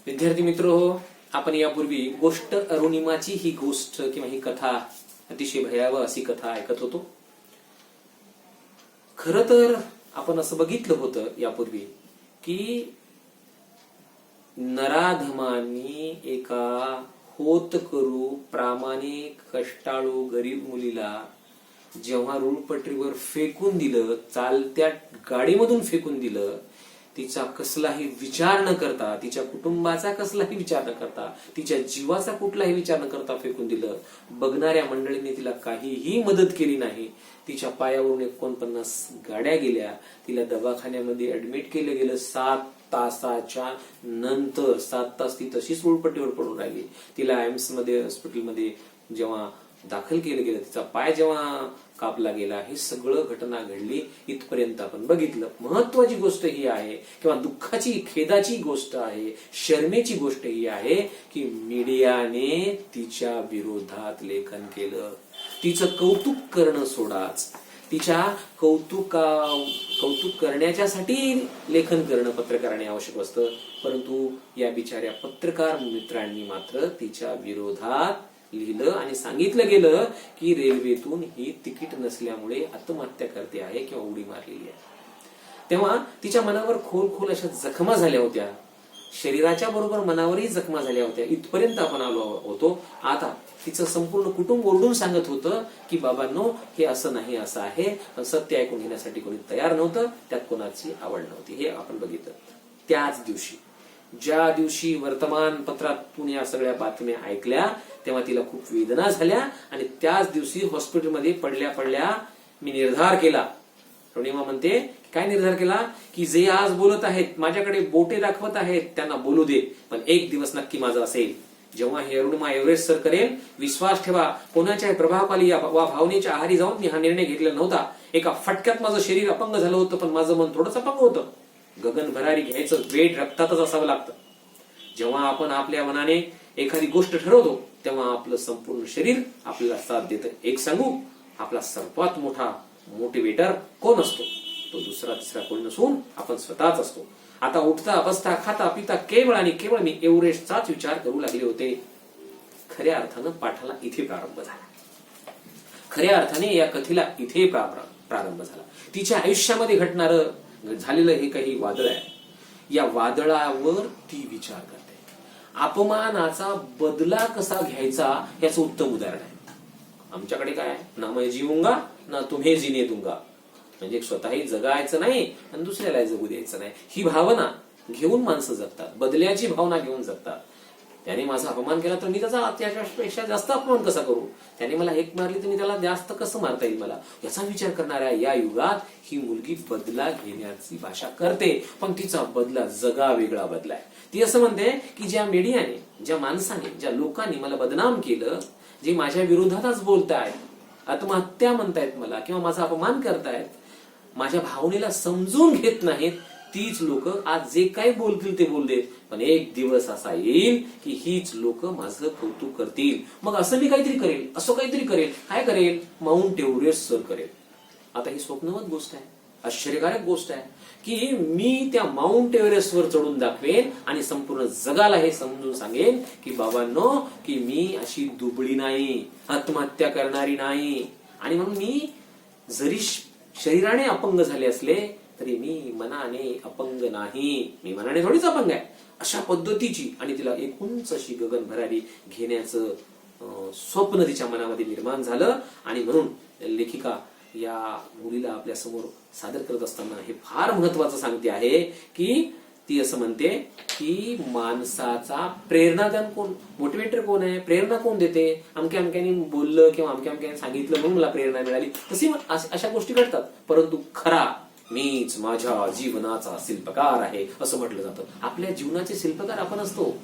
विद्यार्थी मित्र हो, आपण यापूर्वी गोष्ट अरुणिमाची ही गोष्ट किंवा ही कथा अतिशय भयावह अशी कथा ऐकत होतो. खर तर आपण असं बघितलं होतं यापूर्वी की नराधमांनी एका होतकरू प्रामाणिक कष्टाळू गरीब मुलीला जेव्हा रुळपटरीवर फेकून दिलं, चालत्या गाडीमधून फेकून दिलं, तिचा कसलाही विचार न करता, तिच्या कुटुंबाचा कसलाही विचार न करता, तिच्या जीवाचा कुठलाही विचार न करता फेकून दिलं. बघणाऱ्या मंडळींनी तिला काहीही मदत केली नाही. तिच्या पायावरून 49 गाड्या गेल्या. तिला दवाखान्यामध्ये ऍडमिट केलं गेलं. 7 तासाच्या नंतर 7 तास ती तशीच रुळपट्टीवर पडून राहिली. तिला एम्स मध्ये हॉस्पिटलमध्ये जेव्हा दाखल केलं गेलं, तिचा पाय जेव्हा कापला गेला, ही सगळं घटना घडली. इथपर्यंत आपण बघितलं. महत्वाची गोष्ट ही आहे किंवा दुःखाची खेदाची गोष्ट आहे, शर्मेची गोष्ट ही आहे की मीडियाने तिच्या विरोधात लेखन केलं. तिचं कौतुक करणं सोडाच, तिच्या कौतुक करण्याच्यासाठी लेखन करणं पत्रकाराने आवश्यक असतं, परंतु या बिचाऱ्या पत्रकार मित्रांनी मात्र तिच्या विरोधात लिहिलं आणि सांगितलं गेलं की रेल्वेतून ही तिकीट नसल्यामुळे आत्महत्या करते आहे किंवा उडी मारलेली आहे. तेव्हा तिच्या मनावर खोल अशा जखमा झाल्या होत्या. शरीराच्या बरोबर मनावरही जखमा झाल्या होत्या. इथपर्यंत आपण आलो होतो. आता तिचं संपूर्ण कुटुंब ओरडून सांगत होतं की बाबांनो, हे असं नाही, असं आहे. पण सत्य ऐकून घेण्यासाठी कोणी तयार नव्हतं, त्यात कोणाची आवड नव्हती. हे आपण बघितलं. त्याच दिवशी, ज्या दिवशी वर्तमानपत्रातून या सगळ्या बातम्या ऐकल्या, तेव्हा तिला खूप वेदना झाल्या आणि त्याच दिवशी हॉस्पिटलमध्ये पडल्या मी निर्धार केला. अरुणिमा म्हणते, काय निर्धार केला की जे आज बोलत आहेत, माझ्याकडे बोटे दाखवत आहेत, त्यांना बोलू दे, पण एक दिवस नक्की माझा असेल. जेव्हा हे अरुणिमा एव्हरेस्ट सर करेल, विश्वास ठेवा, कोणाच्या प्रभावाखाली वा भावनेच्या आहारी जाऊन मी हा निर्णय घेतलेला नव्हता. एका फटक्यात माझं शरीर अपंग झालं होतं, पण माझं मन थोडंच अपंग होतं. गगन भरारी घ्यायचं वेट रक्तातच असावं लागतं. जेव्हा आपण आपल्या मनाने एखादी गोष्ट ठरवतो, तेव्हा आपलं संपूर्ण शरीर आपल्याला साथ देतं. एक सांगू, आपला सर्वात मोठा मोटिवेटर कोण असतो? तो दुसरा तिसरा कोणी नसून आपण स्वतःच असतो. आता उठता बसता खाता पिता केवळ आणि केवळ मी एव्हरेस्टचाच विचार करू लागले होते. खऱ्या अर्थानं पाठाला इथे प्रारंभ झाला. खऱ्या अर्थाने या कथेला इथे प्रारंभ झाला. तिच्या आयुष्यामध्ये घडणारं झालेलं हे काही वादळ आहे. या वादळावर ती विचार करते. अपमानाचा बदला कसा घ्यायचा याचं उत्तम उदाहरण आहे. आमच्याकडे काय, ना मैं जीऊंगा ना तुम्हें जीने दूंगा, म्हणजे स्वतःही जगायचं नाही आणि दुसऱ्याला जगू द्यायचं नाही, ही भावना घेऊन माणसं जगतात. बदल्याची भावना घेऊन जगतात. त्याने माझा अपमान केला तर मी त्याचा त्याच्यापेक्षा जास्त अपमान कसा करू, त्याने मला हेक मारली तर मी त्याला जास्त कसं मारता येईल मला, याचा विचार करणाऱ्या या युगात ही मुलगी बदला घेण्याची भाषा करते. पण तिचा बदला जगा वेगळा बदलाय. ती असं म्हणते की ज्या मीडियाने, ज्या माणसाने, ज्या लोकांनी मला बदनाम केलं, जे माझ्या विरोधातच बोलतायत, आत्महत्या म्हणतायत मला किंवा माझा अपमान करतायत, माझ्या भावनेला समजून घेत नाहीत, तीच लोक आज जे काही बोलतील ते बोल देत. पण एक दिवस असा येईल की हीच लोक माझं कौतुक करतील. मग असं मी काहीतरी करेल, असं काहीतरी करेल. काय करेल? माउंट एव्हरेस्ट सर करेल. आता ही स्वप्नवत गोष्ट आहे, आश्चर्यकारक गोष्ट आहे की मी त्या माउंट एव्हरेस्ट वर चढून दाखवेन आणि संपूर्ण जगाला हे समजून सांगेन की बाबांनो, की मी अशी दुबळी नाही, आत्महत्या करणारी नाही. आणि म्हणून मी जरी शरीराने अपंग झाले असले तरी मी मनाने अपंग नाही. मी मनाने थोडीच अपंग आहे. अशा पद्धतीची आणि तिला एकूणच अशी गगन भरारी घेण्याचं स्वप्न तिच्या मनामध्ये निर्माण झालं. आणि म्हणून लेखिका या मुलीला आपल्या समोर सादर करत असताना हे फार महत्वाचं सांगते आहे की ती असं म्हणते की माणसाचा प्रेरणादान कोण, मोटिवेटर कोण आहे, प्रेरणा कोण देते. अमक्या अमक्याने बोललं किंवा अमक्या अमक्याने सांगितलं म्हणून मला प्रेरणा मिळाली, तशी अशा गोष्टी घडतात. परंतु खरा मीच माझ्या जीवनाचा शिल्पकार आहे असं म्हटलं जातं. आपल्या जीवनाचे शिल्पकार आपण असतो.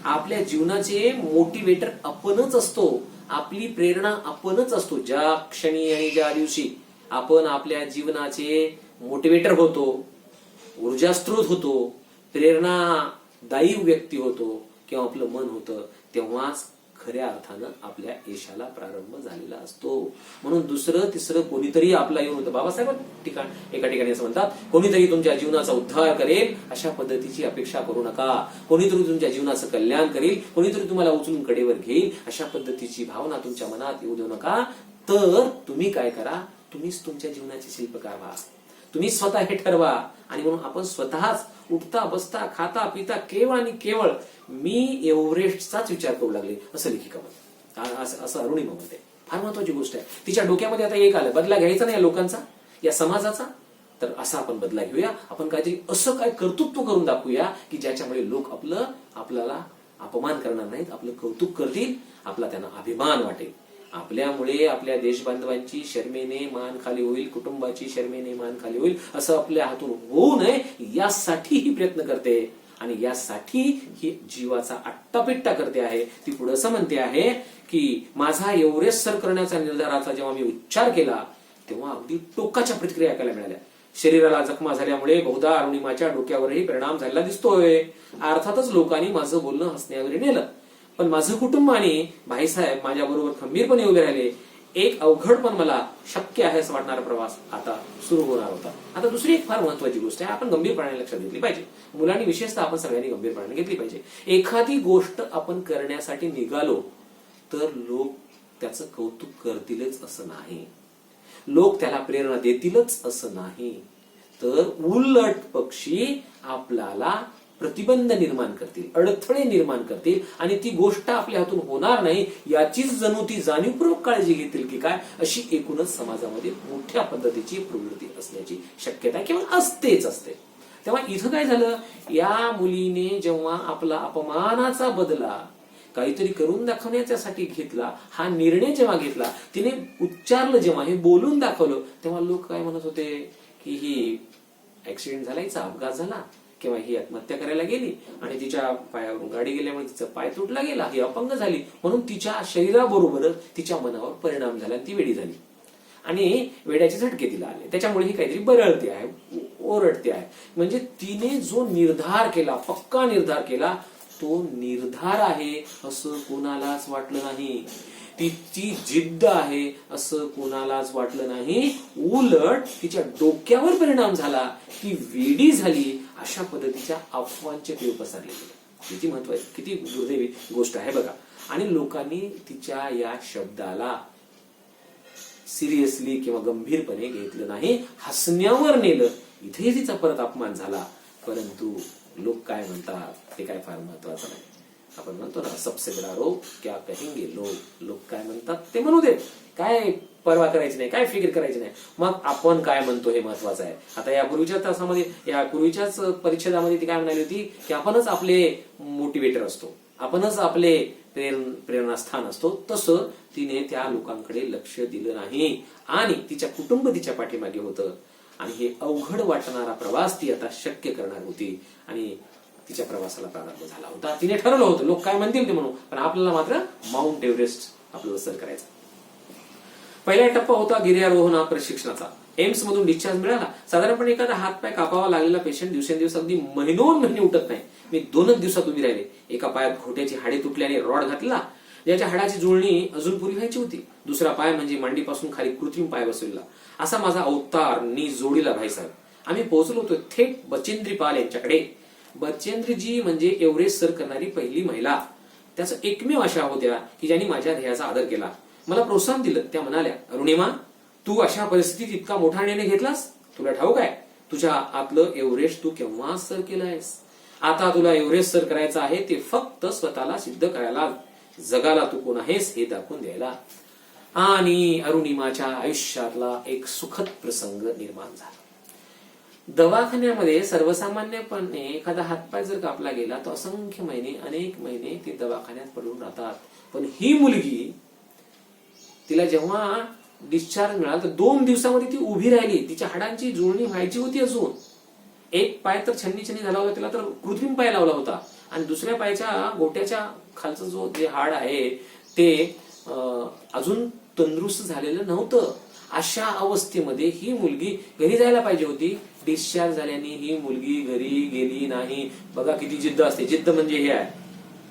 आपल्या जीवनाचे मोटिवेटर आपणच असतो. आपली प्रेरणा आपणच असतो. ज्या क्षणी आणि ज्या दिवशी आपण आपल्या जीवनाचे मोटिवेटर होतो, ऊर्जास्त्रोत होतो, प्रेरणादायी व्यक्ती होतो किंवा आपलं मन होतं, तेव्हाच खऱ्या अर्थानं आपल्या यशाला प्रारंभ झालेला असतो. म्हणून दुसरं तिसरं कोणीतरी आपला येऊन होतं. बाबासाहेब एका ठिकाणी असं म्हणतात, कोणीतरी तुमच्या जीवनाचा उद्धार करेल अशा पद्धतीची अपेक्षा करू नका. कोणीतरी तुमच्या जीवनाचं कल्याण करेल, कोणीतरी तुम्हाला उचलून कडेवर घेईल अशा पद्धतीची भावना तुमच्या मनात येऊ देऊ नका. तर तुम्ही काय करा, तुम्हीच तुमच्या जीवनाचे शिल्पकार व्हा. तुम्ही स्वतः हे ठरवा. आणि म्हणून आपण स्वतःच उठता बसता खाता पिता केवळ आणि केवळ मी एव्हरेस्टचाच विचार करू लागले असं लेखिका म्हणते, असं अरुणिमा म्हणते. फार महत्वाची गोष्ट आहे. तिच्या डोक्यामध्ये आता एक आलं, बदला घ्यायचा नाही या लोकांचा, या समाजाचा. तर असा आपण बदला घेऊया. आपण काहीतरी असं काय कर्तृत्व करून दाखवूया की ज्याच्यामुळे लोक आपल्याला अपमान करणार नाहीत, आपलं कौतुक करतील, आपला त्यांना अभिमान वाटेल. आपल्यामुळे आपल्या देशबांधवांची शर्मेने मान खाली होईल, कुटुंबाची शर्मेने मान खाली होईल, असं आपल्या हातून होऊ नये यासाठी ही प्रयत्न करते. आणि यासाठी ही जीवाचा आट्टापिट्टा करते आहे. ती पुढे असं म्हणते आहे की माझा एव्हरेस्ट सर करण्याचा निर्धाराचा जेव्हा मी उच्चार केला तेव्हा अगदी टोकाच्या प्रतिक्रिया ऐकायला मिळाल्या. शरीराला जखमा झाल्यामुळे बहुधा अरुणिमाच्या डोक्यावरही परिणाम झालेला दिसतोय. अर्थातच लोकांनी माझं बोलणं हसण्यावर नेलं, पण माझं कुटुंब आणि भाईसाहेब माझ्या बरोबर खंबीरपणे उभे राहिले. एक अवघड पण मला शक्य आहे असं वाटणारा प्रवास आता सुरू होणार होता. आता दुसरी एक फार महत्वाची गोष्ट आहे, आपण गंभीरपणाने लक्षात घेतली पाहिजे. मुलांनी विशेषतः आपण सगळ्यांनी गंभीरपणाने घेतली पाहिजे. एखादी गोष्ट आपण करण्यासाठी निघालो तर लोक त्याचं कौतुक करतीलच असं नाही, लोक त्याला प्रेरणा देतीलच असं नाही, तर उलट पक्षी आपल्याला प्रतिबंध निर्माण करतील, अडथळे निर्माण करतील आणि ती गोष्ट आपल्या हातून होणार नाही याचीच जणू ती जाणीवपूर्वक काळजी घेतील की काय, अशी एकूणच समाजामध्ये मोठ्या पद्धतीची प्रवृत्ती असण्याची शक्यता किंवा असतेच असते. तेव्हा इथं काय झालं, या मुलीने जेव्हा आपला अपमानाचा बदला काहीतरी करून दाखवण्यासाठी घेतला, हा निर्णय जेव्हा घेतला, तिने उच्चारलं, जेव्हा हे बोलून दाखवलं, तेव्हा लोक काय म्हणत होते की ही ऍक्सिडेंट झाला, हिचा अपघात झाला किंवा ही आत्महत्या करायला गेली आणि तिच्या पायावरून गाडी गेल्यामुळे तिचा पाय तुटला गेला, ही अपंग झाली, म्हणून तिच्या शरीराबरोबरच तिच्या मनावर परिणाम झाला, ती वेडी झाली आणि वेड्याचे झटके तिला आले, त्याच्यामुळे ही काहीतरी बरळते आहे, ओरडते आहे. म्हणजे तिने जो निर्धार केला, पक्का निर्धार केला, तो निर्धार आहे असं कोणालाच वाटलं नाही. तिची जिद्द आहे असं कोणालाच वाटलं नाही. उलट तिच्या डोक्यावर परिणाम झाला, ती वेडी झाली, अशा पद्धतीच्या अफवांचे पेव पसरले गेले. किती महत्वाची, किती दुर्दैवी गोष्ट आहे बघा. आणि लोकांनी तिच्या या शब्दाला सिरियसली किंवा गंभीरपणे घेतलं नाही, हसण्यावर नेलं. इथे तिचा परत अपमान झाला. परंतु लोक काय म्हणतात ते काय फार महत्वाचं नाही. आपण म्हणतो ना, सबसे बडा रोग क्या कहेंगे लोग, लोक काय म्हणतात ते म्हणू दे, काय परवा करायची नाही, काय फिकीर करायची नाही. मग आपण काय म्हणतो हे महत्वाचं आहे. आता यापूर्वीच्या तासामध्ये, या पूर्वीच्याच परिच्छेदामध्ये ती काय म्हणाली होती की आपणच आपले मोटिवेटर असतो, आपणच आपले प्रेरणास्थान असतो. तसं तिने त्या लोकांकडे लक्ष दिलं नाही आणि तिच्या कुटुंब तिच्या पाठीमागे होतं आणि हे अवघड वाटणारा प्रवास ती आता शक्य करणार होती आणि तिच्या प्रवासाला प्रारंभ झाला होता. तिने ठरवलं होतं लोक काय म्हणतील ते म्हणू, पण आपल्याला मात्र माउंट एव्हरेस्ट आपल्याला सर करायचं. पहिला टप्पा होता गिर्यारोहण प्रशिक्षणाचा. एम्स मधून डिस्चार्ज मिळाला. साधारणपणे एखादा हातपाय कापावा लागलेला पेशंट दिवसेंदिवस अगदी महिने उठत नाही. मी 2च दिवसात उभी राहिले. एका पायात घोट्याची हाडे तुटल्याने रॉड घातला, ज्याच्या हाडाची जुळणी अजून पुरी व्हायची होती. दुसरा पाय म्हणजे मांडीपासून खाली कृत्रिम पाय बसवलेला. असा माझा अवतार नी जोडीला भाईसाहेब. आम्ही पोहोचलो होतो थेट बचेंद्री पाल यांच्याकडे. बचेंद्रजी म्हणजे एव्हरेस्ट सर करणारी पहिली महिला. त्याचं एकमेव आशा होत्या की ज्यांनी माझ्या ध्येयाचा आदर केला, मला प्रोत्साहन दिलं. त्या म्हणाल्या, अरुणिमा, तू अशा परिस्थितीत इतका मोठा निर्णय घेतलास, तुला ठाऊक आहे तुझ्या आतलं एव्हरेस्ट तू केव्हा सर केलंयस. आता तुला एव्हरेस्ट सर करायचं आहे ते फक्त स्वतःला सिद्ध करायला, जगाला तू कोण आहेस हे दाखवून द्यायला. आणि अरुणिमाच्या आयुष्यातला एक सुखद प्रसंग निर्माण झाला. दवाखान्यामध्ये सर्वसामान्यपणे एखादा हातपाय जर कापला गेला तर असंख्य महिने, अनेक महिने ती दवाखान्यात पडून राहतात. पण ही मुलगी, तिला जेव्हा डिस्चार्ज मिळाला तर 2 दिवसामध्ये ती उभी राहिली. तिच्या हाडांची जुळणी व्हायची होती. अजून एक पाय तर छन्नी झाला होता, तिला तर कृत्रिम पाय लावला होता आणि दुसऱ्या पायाच्या गोट्याच्या खालचं जो जे हाड आहे ते अजून तंदुरुस्त झालेलं नव्हतं. अशा अवस्थेमध्ये ही मुलगी घरी जायला पाहिजे होती. डिस्चार्ज झाल्याने ही मुलगी घरी गेली नाही. बघा किती जिद्द असते. जिद्द म्हणजे हे आहे,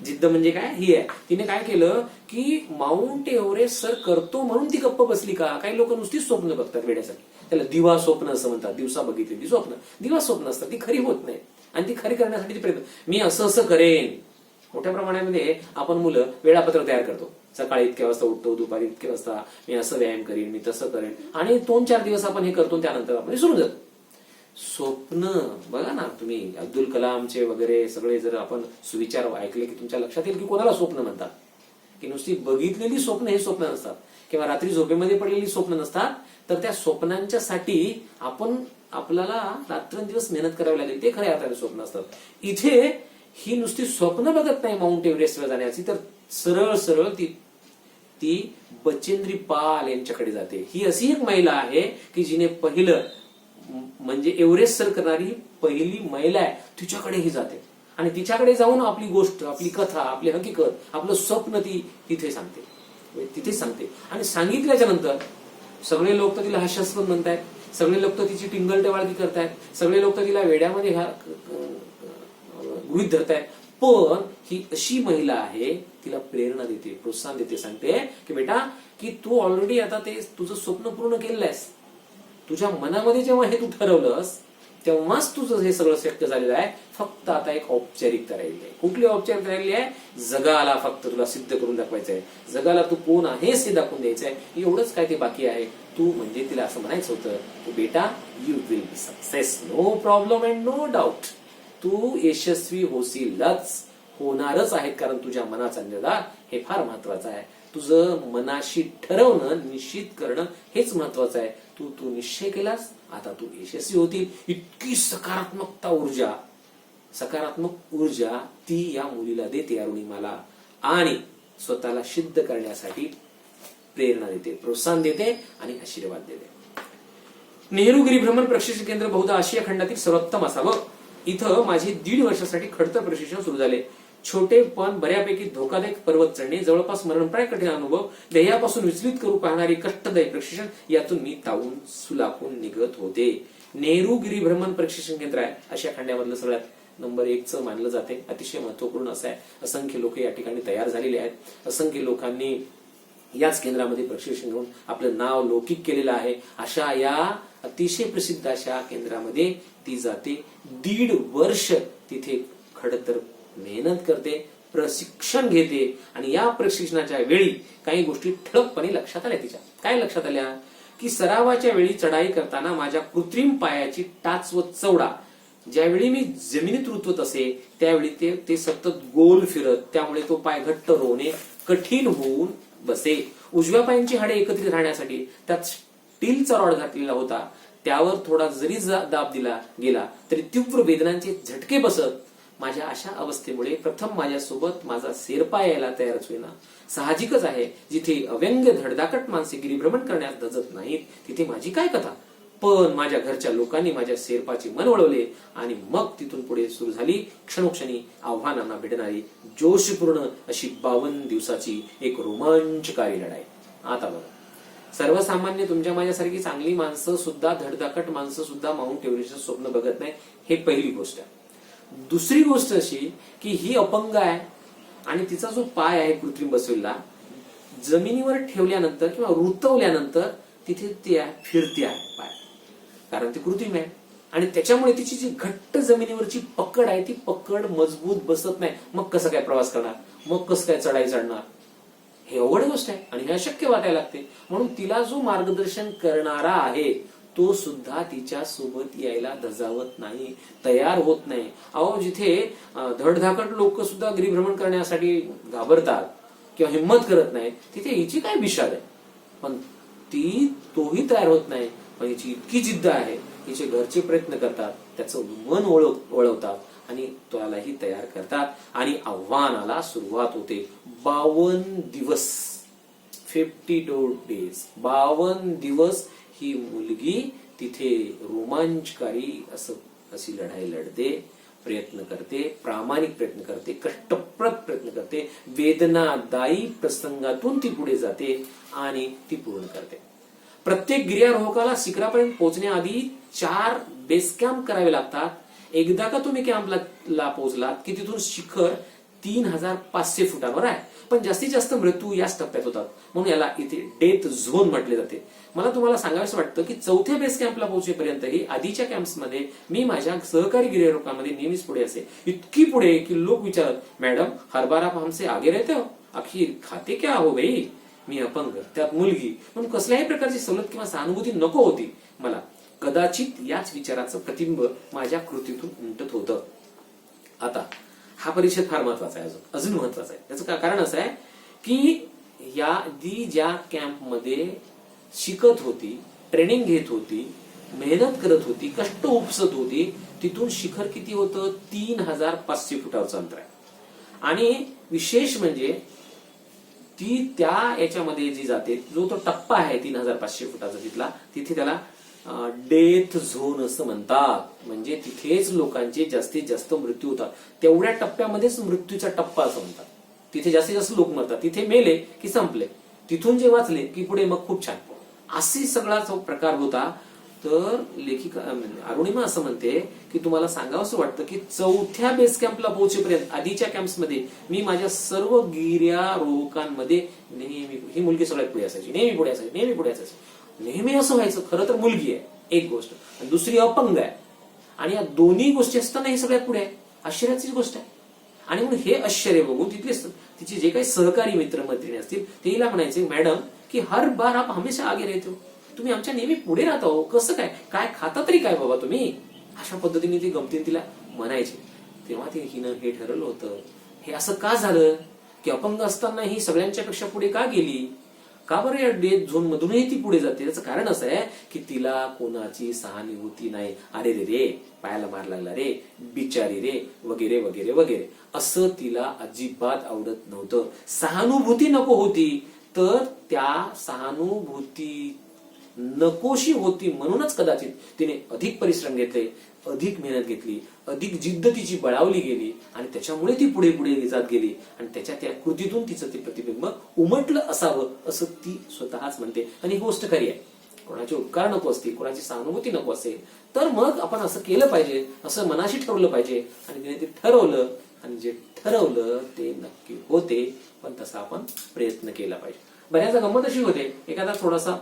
जिद्द म्हणजे काय ही आहे. तिने काय केलं की माउंट एव्हरेस्ट सर करतो म्हणून ती गप्प बसली का? काही लोक नुसतीच स्वप्न बघतात वेड्यासाठी. त्याला दिवा स्वप्न असं म्हणतात. दिवसा बघितलेली स्वप्न दिवा स्वप्न असतात, ती खरी होत नाही. आणि ती खरी करण्यासाठी प्रयत्न, मी असं असं करेन. मोठ्या प्रमाणामध्ये आपण मुलं वेळापत्रक तयार करतो. सकाळी इतक्या वाजता उठतो, दुपारी इतक्या वाजता मी असं व्यायाम करीन, मी तसं करेन, आणि 2-4 दिवस आपण हे करतो, त्यानंतर आपण विसरून जातो. स्वप्न बघा ना तुम्ही, अब्दुल कलामचे वगैरे सगळे जर आपण सुविचार ऐकले की तुमच्या लक्षात येईल की कोणाला स्वप्न म्हणतात. की नुसती बघितलेली स्वप्न हे स्वप्न नसतात, किंवा रात्री झोपेमध्ये पडलेली स्वप्न नसतात, तर त्या स्वप्नांच्यासाठी आपल्याला रात्रंदिवस मेहनत करावी लागेल, ते खऱ्या अर्थाने स्वप्न असतात. इथे ही नुसती स्वप्न बघत नाही माउंट एव्हरेस्टवर जाण्याची, तर सरळ सरळ ती बचेंद्री पाल यांच्याकडे जाते. ही अशी एक महिला आहे की जिने पहिलं म्हणजे एव्हरेस्ट सर करणारी पहिली महिला आहे, तिच्याकडे ही जाते. आणि तिच्याकडे जाऊन आपली गोष्ट, आपली कथा, आपली हकीकत, आपलं स्वप्न ती तिथे सांगते. आणि सांगितल्याच्या नंतर सगळे लोक तर तिला हास्यास्पद म्हणतायत, सगळे लोक तर तिची टिंगल टवाळकी करतायत, सगळे लोक तर तिला वेड्यामध्ये गृहीत धरतायत. पण ही अशी महिला आहे, तिला प्रेरणा देते, प्रोत्साहन देते, सांगते की बेटा की तू ऑलरेडी आता ते तुझं स्वप्न पूर्ण केलेलं आहेस. तुझ्या मनामध्ये जेव्हा हे तू ठरवलंस तेव्हाच तुझं हे सगळं शक्य झालेलं आहे. फक्त आता एक औपचारिकता राहिली आहे. कुठली औपचारिकता राहिली आहे? जगाला फक्त तुला सिद्ध करून दाखवायचं आहे, जगाला तू कोण आहेस हे दाखवून द्यायचं आहे. एवढंच काय ते बाकी आहे. तू म्हणजे तिला असं म्हणायचं होतं की बेटा you will be success, no problem and no doubt. तू यशस्वी होणारच आहे, कारण तुझ्या मनाचा निर्धार हे फार महत्वाचं आहे. तुझं मनाशी ठरवणं, निश्चित करणं हेच महत्वाचं आहे. तू निश्चय केलास, आता तू यशस्वी होतील. इतकी सकारात्मक ऊर्जा ती या मुलीला देते, अरुणिमाला, आणि स्वतःला सिद्ध करण्यासाठी प्रेरणा देते, प्रोत्साहन देते आणि आशीर्वाद देते. नेहरू गिरिभ्रमण प्रशिक्षण केंद्र बहुधा आशिया खंडातील सर्वोत्तम असावं. इथं माझे 1.5 वर्षासाठी खडतर प्रशिक्षण सुरू झाले. छोटे पण बऱ्यापैकी धोकादायक पर्वत चढणे, जवळपास मरणप्राय कठीण अनुभव, ध्येयापासून विचलित करू पाहणारी कष्टदायी प्रशिक्षण, यातून मी तावून सुलाखून निघत होते. नेहरू गिरिभ्रमण प्रशिक्षण केंद्र आहे आशिया खंडामधलं सगळ्यात नंबर 1च मानलं जाते. अतिशय महत्वपूर्ण असं आहे. असंख्य लोक या ठिकाणी तयार झालेले आहेत. असंख्य लोकांनी याच केंद्रामध्ये प्रशिक्षण घेऊन आपलं नाव लौकिक केलेलं आहे. अशा या अतिशय प्रसिद्ध अशा केंद्रामध्ये ती जाते. 1.5 वर्ष तिथे खडतर मेहनत करते, प्रशिक्षण घेते. आणि या प्रशिक्षणाच्या वेळी काही गोष्टी ठळकपणे लक्षात आल्या. तिच्या काय लक्षात आल्या की सरावाच्या वेळी चढाई करताना माझ्या कृत्रिम पायाची टाच व चवडा, ज्यावेळी मी जमिनीत रुतवत असे त्यावेळी ते सतत गोल फिरत, त्यामुळे तो पाय घट्ट रोवणे कठीण होऊन बसे. उजव्या पायांची हाडे एकत्रित राहण्यासाठी त्यात स्टीलचा रॉड घातलेला होता. त्यावर थोडा जरी दाब दिला गेला तरी तीव्र वेदनांचे झटके बसत. माझ्या अशा अवस्थेमुळे प्रथम माझ्यासोबत माझा शेर्पा यायला तयारच होईना. साहजिकच आहे, जिथे अव्यंग धडधाकट माणसे गिरिभ्रमण करण्यास धजत नाहीत तिथे माझी काय कथा. पण माझ्या घरच्या लोकांनी माझ्या शेर्पाचे मन वळवले आणि मग तिथून पुढे सुरू झाली क्षणोक्षणी आव्हानांना भिडणारी जोशपूर्ण अशी 52 दिवसाची एक रोमांचकारी लढाई. आता बघा, सर्वसामान्य तुमच्या माझ्यासारखी चांगली माणसं सुद्धा, धडधाकट माणसं सुद्धा माउंट एव्हरेस्टचं स्वप्न बघत नाही. हे पहिली गोष्ट आहे. दुसरी गोष्ट अशी की ही अपंग आहे आणि तिचा जो पाय आहे कृत्रिम बसवलेला, जमिनीवर ठेवल्यानंतर किंवा रुतवल्यानंतर तिथे ती फिरते आहे पाय, कारण ती कृत्रिम आहे. आणि त्याच्यामुळे तिची जी घट्ट जमिनीवरची पकड आहे ती पकड मजबूत बसत नाही. मग कसं काय प्रवास करणार, मग कसं काय चढाई चढणार, हे अवघड गोष्ट आहे आणि हे अशक्य वाटायला लागते. म्हणून तिला जो मार्गदर्शन करणारा आहे तो सुद्धा तिच्या सोबत यायला धजावत नाही, तयार होत नाही. अहो, जिथे धडधाकट लोक सुद्धा गिरिभ्रमण करण्यासाठी घाबरतात किंवा हिंमत करत नाही, तिथे हिची काय बिशाद आहे. पण तोही तयार होत नाही. पण हिची इतकी जिद्द आहे, हिचे घरचे प्रयत्न करतात, त्याचं मन वळवतात आणि त्यालाही तयार करतात. आणि आव्हानाला सुरुवात होते. 52 दिवस, 52 डेज, 52 दिवस ही मुलगी तिथे रोमांचकारी अशी लढाई लढते, प्रयत्न करते, प्रामाणिक प्रयत्न करते, कष्टप्रद प्रयत्न करते, वेदनादायी प्रसंगातून ती पुढे जाते आणि ती पूर्ण करते. प्रत्येक गिर्यारोहकाला शिखरापर्यंत पोहोचण्याआधी 4 बेस कॅम्प करावे लागतात. एकदा का तुम्ही कॅम्पला पोहोचलात की तिथून शिखर 3500 फुटांवर आहे. पण जास्तीत जास्त मृत्यू याच टप्प्यात होतात, म्हणून याला इथे डेथ झोन म्हटले जाते. मला तुम्हाला सांगायचं वाटतं की चौथ्या बेस कॅम्पला पोहोचेपर्यंतही आधीच्या कॅम्प्समध्ये मी माझ्या सहकारी गिर्यारोहकांमध्ये नेहमीच पुढे असे, इतकी पुढे की लोक विचारत, मॅडम हर बार आप हमसे आगे रहते हो, आखिर खाते क्या हो भाई. मी अपंग, त्यात मुलगी, म्हणून कसल्याही प्रकारची सवलत किंवा सहानुभूती नको होती मला. कदाचित याच विचाराचं प्रतिबिंब माझ्या कृतीतून उमटत होतं. आता हा परिच्छेद फार महत्वाचा आहे, अजून महत्वाचा आहे. त्याचं कारण असं आहे की या ज्या कॅम्पमध्ये शिकत होती, ट्रेनिंग घेत होती, मेहनत करत होती, कष्ट उपसत होती, तिथून शिखर किती होतं? 3500 फुटावरचं अंतर आहे. आणि विशेष म्हणजे ती त्या याच्यामध्ये जी जाते, जो तो टप्पा आहे 3500 फुटाचा तिथला, तिथे त्याला डेथ झोन असं म्हणतात. म्हणजे तिथेच लोकांचे जास्तीत जास्त मृत्यू होतात. तेवढ्या टप्प्यामध्येच मृत्यूचा टप्पा असं म्हणतात. तिथे जास्तीत जास्त लोक मरतात. तिथे मेले की संपले, तिथून जे वाचले की पुढे मग खूप छान. अशी सगळा जो प्रकार होता. तर लेखिका अरुणिमा असं म्हणते की तुम्हाला सांगावंसं वाटतं की चौथ्या बेस कॅम्पला पोहोचेपर्यंत आधीच्या कॅम्प्समध्ये मी माझ्या सर्व गिर्यारोहकांमध्ये नेहमी, ही मुलगी सगळ्यात पुढे असायची, नेहमी पुढे असायची, नेहमी पुढे असायची. नेहमी असं व्हायचं. खरं तर मुलगी आहे एक गोष्ट, आणि दुसरी अपंग आहे, आणि या दोन्ही गोष्टी असताना ही सगळ्यात पुढे आहे. आश्चर्याचीच गोष्ट आहे. आणि म्हणून हे आश्चर्य बघून तिथले तिचे जे काही सहकारी मित्र मैत्रिणी असतील ते हिला म्हणायचे, मॅडम की हर बार आप हमेशा आगे रहते हो, तुम्ही आमच्या नेहमी पुढे राहता हो, कसं काय, काय खाता तरी काय बाबा तुम्ही, अशा पद्धतीने ती गमतीने तिला म्हणायचे. तेव्हा हिनं हे ठरवलं होतं, हे असं का झालं की अपंग असताना ही सगळ्यांच्या पेक्षा पुढे का गेली, का बरं या डेथ झोन मधूनही ती पुढे जाते. त्याचं कारण असं आहे की तिला कोणाची सहानुभूती नाही. अरे रे रे, पायाला मार लागला रे, बिचारी रे, वगैरे वगैरे वगैरे, असं तिला अजिबात आवडत नव्हतं. सहानुभूती नको होती, तर त्या सहानुभूती नकोशी होती म्हणूनच कदाचित तिने अधिक परिश्रम घेतले, अधिक मेहनत घेतली, अधिक जिद्द तिची बळावली गेली, आणि त्याच्यामुळे ती पुढे पुढे जात गेली, आणि त्याच्या त्या कृतीतून तिचं ते प्रतिबिंब उमटलं असावं असं ती स्वतःच म्हणते. आणि ही गोष्ट खरी आहे. कोणाचे उपकार नको असतील, कोणाची सहानुभूती नको असेल, तर मग आपण असं केलं पाहिजे, असं मनाशी ठरवलं पाहिजे. आणि तिने ते ठरवलं, आणि जे ठरवलं ते नक्की होते. पण तसा आपण प्रयत्न केला पाहिजे. बऱ्याचदा गंमत अशी होते, एखादा थोडासा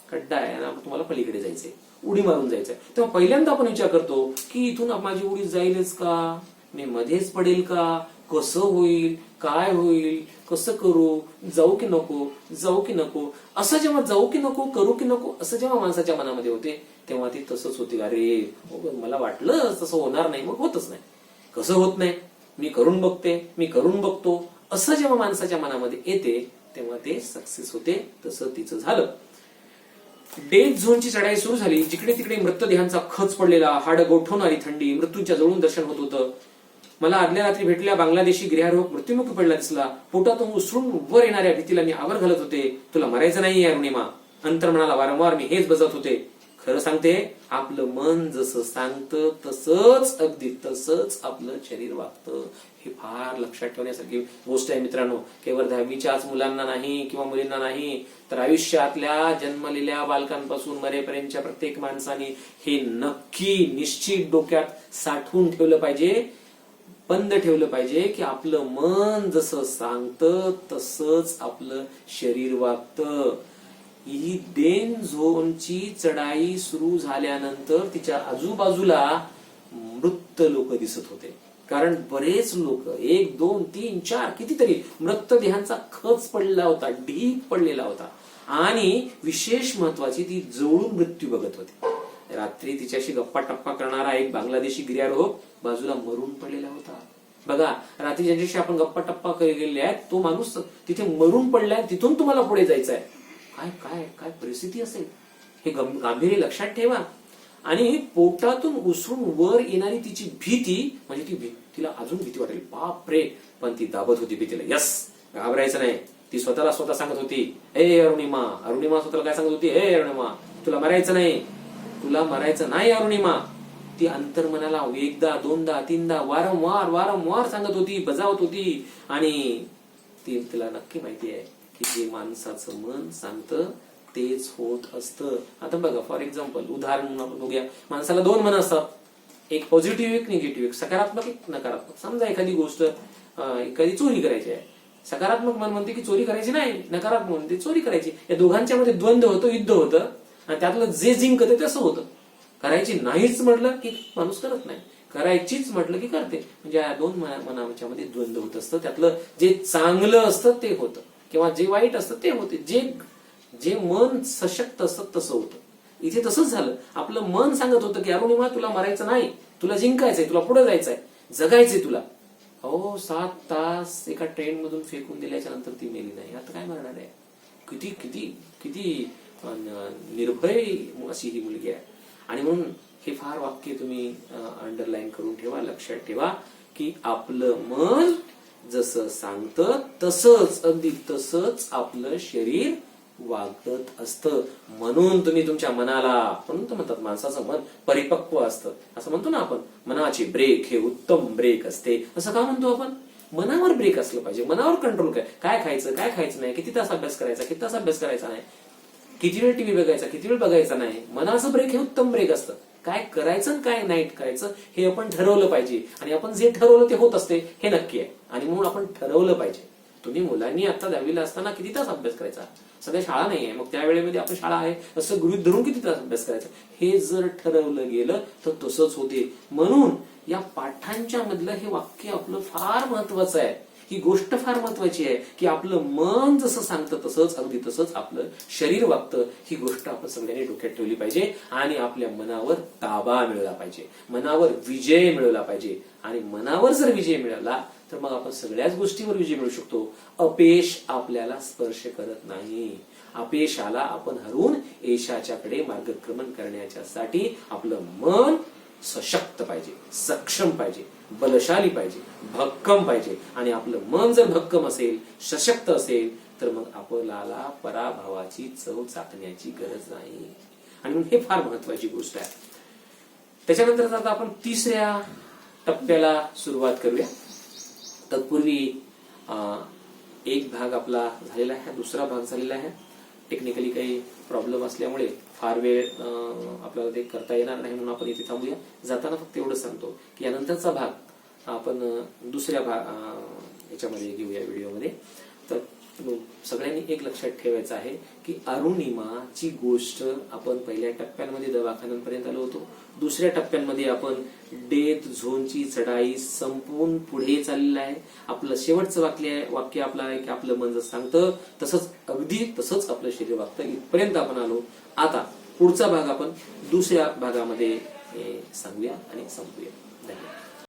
खड्डा आहे आणि तुम्हाला पलीकडे जायचंय, उडी मारून जायचंय, तेव्हा पहिल्यांदा आपण विचार करतो की इथून माझी उडी जाईलच का, मी मध्येच पडेल का, कसं होईल, काय होईल, कसं करू, जाऊ की नको, जाऊ की नको. असं जेव्हा जाऊ की नको, करू की नको, असं जेव्हा माणसाच्या मनामध्ये होते, तेव्हा ते तसंच होते. अरे मला वाटलं तसं होणार नाही, मग होतच नाही. कसं होत नाही, मी करून बघते, मी करून बघतो, असं जेव्हा माणसाच्या मनामध्ये येते तेव्हा ते सक्सेस होते. तसं तिचं झालं. डेथ झोनची चढाई सुरू झाली. जिकडे तिकडे मृतदेहांचा खच पडलेला, हाड गोठवणारी थंडी, मृत्यूच्या जवळून दर्शन होत होतं. मला आदल्या रात्री भेटलेला बांगलादेशी गिर्यारोहक मृत्युमुखी पडला दिसला. पोटातून उसळून वर येणाऱ्या भीतीला मी आवर घालत होते. तुला मरायचं नाही अरुणिमा, अंतर्मनाला वारंवार मी हेच बजावत होते. खरं सांगते, आपलं मन जसं सांगतं तसंच, अगदी तसंच आपलं शरीर वागतं. हे फार लक्षात ठेवण्यासारखी गोष्ट आहे मित्रांनो. केवळ 10वीच्याच मुलांना नाही किंवा मुलींना नाही, तर आयुष्यातल्या जन्मलेल्या बालकांपासून मरेपर्यंतच्या प्रत्येक माणसाने हे नक्की निश्चित डोक्यात साठवून ठेवलं पाहिजे, बंद ठेवलं पाहिजे की आपलं मन जसं सांगतं तसंच आपलं शरीर वागतं. ही डेथ झोनची चढाई सुरू झाल्यानंतर तिच्या आजूबाजूला मृत लोक दिसत होते. कारण बरेच लोक, 1 2 3 4 कितीतरी मृतदेहांचा खच पडलेला होता, ढीग पडलेला होता. आणि विशेष महत्वाची, ती जवळून मृत्यू बघत होती. रात्री तिच्याशी गप्पा टप्पा करणारा एक बांगलादेशी गिर्यारोहक बाजूला मरून पडलेला होता. बघा, रात्री ज्यांच्याशी आपण गप्पा टप्पा केलेले आहेत, तो माणूस तिथे मरून पडलाय, तिथून तुम्हाला पुढे जायचं आहे. काय काय काय परिस्थिती असेल, हे गांभीर्य लक्षात ठेवा. आणि पोटातून उसळून वर येणारी तिची भीती, म्हणजे तिला अजून भीती वाटेल, बापरे. पण ती दाबत होती भीतीला. यस, घाबरायचं नाही. ती स्वतःला स्वतः सांगत होती, ए अरुणिमा. अरुणिमा स्वतःला काय सांगत होती, ए अरुणिमा, तुला मरायचं नाही, तुला मरायचं नाही अरुणिमा. ती अंतर्मनाला 1दा 2दा 3दा वारंवार वारंवार सांगत होती, बजावत होती. आणि तिला नक्की माहिती आहे की जे माणसाचं मन सांगतं तेच होत असतं. आता बघा, फॉर एक्झाम्पल, उदाहरण आपण बघूया. माणसाला 2 मन असतात, एक पॉझिटिव्ह, एक निगेटिव्ह, एक सकारात्मक, एक नकारात्मक. समजा एखादी गोष्ट एखादी चोरी करायची आहे. सकारात्मक मन म्हणते की चोरी करायची नाही, नकारात्मक म्हणते चोरी करायची. या दोघांच्या मध्ये द्वंद्व होतं, युद्ध होतं आणि त्यातलं जे जिंकते तसं होतं. करायची नाहीच म्हटलं की माणूस करत नाही, करायचीच म्हटलं की करते. म्हणजे या दोन मनाच्या मध्ये द्वंद्व होत असतं. त्यातलं जे चांगलं असतं ते होतं किंवा जे वाईट असतं ते होते. जे मन सशक्त असतं तसं होतं. इथे तसंच झालं. आपलं मन सांगत होतं की अरुणिमा तुला मरायचं नाही, तुला जिंकायचंय, तुला पुढे जायचंय, जगायचंय तुला. 7 तास एका ट्रेन मधून फेकून दिल्याच्या नंतर ती मेली नाही, आता काय मरणार आहे? किती किती किती निर्भय अशी ही मुलगी आहे. आणि म्हणून हे फार वाक्य तुम्ही अंडरलाईन करून ठेवा, लक्षात ठेवा की आपलं मन जसं सांगतं तसंच, अगदी तसंच आपलं शरीर वागत असतं. म्हणून तुम्ही तुमच्या मनाला, म्हणून तर म्हणतात माणसाचं मन परिपक्व असतं असं म्हणतो ना आपण. मनाचे ब्रेक हे उत्तम ब्रेक असते असं का म्हणतो आपण? मनावर ब्रेक असलं पाहिजे, मनावर कंट्रोल. काय खायचं काय खायचं नाही, किती तास अभ्यास करायचा किती तास अभ्यास करायचा नाही, किती वेळ टीव्ही बघायचा किती वेळ बघायचा नाही. मनाचं ब्रेक हे उत्तम ब्रेक असतं. काय करायचं काय नाही करायचं हे आपण ठरवलं पाहिजे. आणि आपण जे ठरवलं ते होत असते हे नक्की आहे. आणि म्हणून आपण ठरवलं पाहिजे. तुम्ही मुलांनी आता 10वीला असताना किती तास अभ्यास करायचा? सध्या शाळा नाही आहे, मग त्या वेळेमध्ये आपण शाळा आहे असं गृहीत धरून किती तास अभ्यास करायचा, हे जर ठरवलं गेलं तर तसंच होते. म्हणून या पाठांच्या मधलं हे वाक्य आपलं फार महत्वाचं आहे. ही गोष्ट फार महत्वाची आहे की आपलं मन जसं सांगतं तसंच, अगदी तसंच आपलं शरीर वागतं. ही गोष्ट आपण सगळ्यांनी डोक्यात ठेवली पाहिजे. आणि आपल्या मनावर ताबा मिळवला पाहिजे, मनावर विजय मिळवला पाहिजे. आणि मनावर जर विजय मिळवला तर मग आपण सगळ्याच गोष्टीवर विजय मिळवू शकतो. अपयश आपल्याला स्पर्श करत नाही. अपयशाला आपण हरवून यशाच्याकडे मार्गक्रमण करण्याच्यासाठी आपलं मन सशक्त पाहिजे, सक्षम पाहिजे, बलशाली पाहिजे, भक्कम पाहिजे. आणि आपलं मन जर भक्कम असेल, सशक्त असेल तर मग आपल्याला पराभवाची चव चाखण्याची गरज नाही. आणि मग हे फार महत्वाची गोष्ट आहे. त्याच्यानंतर आता आपण 3ऱ्या टप्प्याला सुरुवात करूया. तत्पूर्वी एक भाग आपला झालेला आहे, 2रा भाग झालेला आहे. टेक्निकली काही प्रॉब्लेम असल्यामुळे फार वेळ आपल्याला ते करता येणार नाही, म्हणून आपण इथे थांबूया. जाताना फक्त एवढं सांगतो की यानंतरचा भाग आपण 2ऱ्या याच्यामध्ये घेऊया व्हिडिओमध्ये. तर सगळ्यांनी एक लक्षात ठेवायचं आहे की अरुणिमाची गोष्ट आपण पहिल्या टप्प्यांमध्ये दवाखान्यांपर्यंत आलो होतो. 2ऱ्या टप्प्यांमध्ये आपण डेथ झोनची चढाई संपून पुढे चाललेलं आहे. आपलं शेवटचं वाक्य आपलं आहे की आपलं मन जसं सांगतं तसंच, अगदी तसंच आपलं शरीर वागतं. इथपर्यंत आपण आलो. आता पुढचा भाग आपण 2ऱ्या भागामध्ये सांगूया आणि संपूया.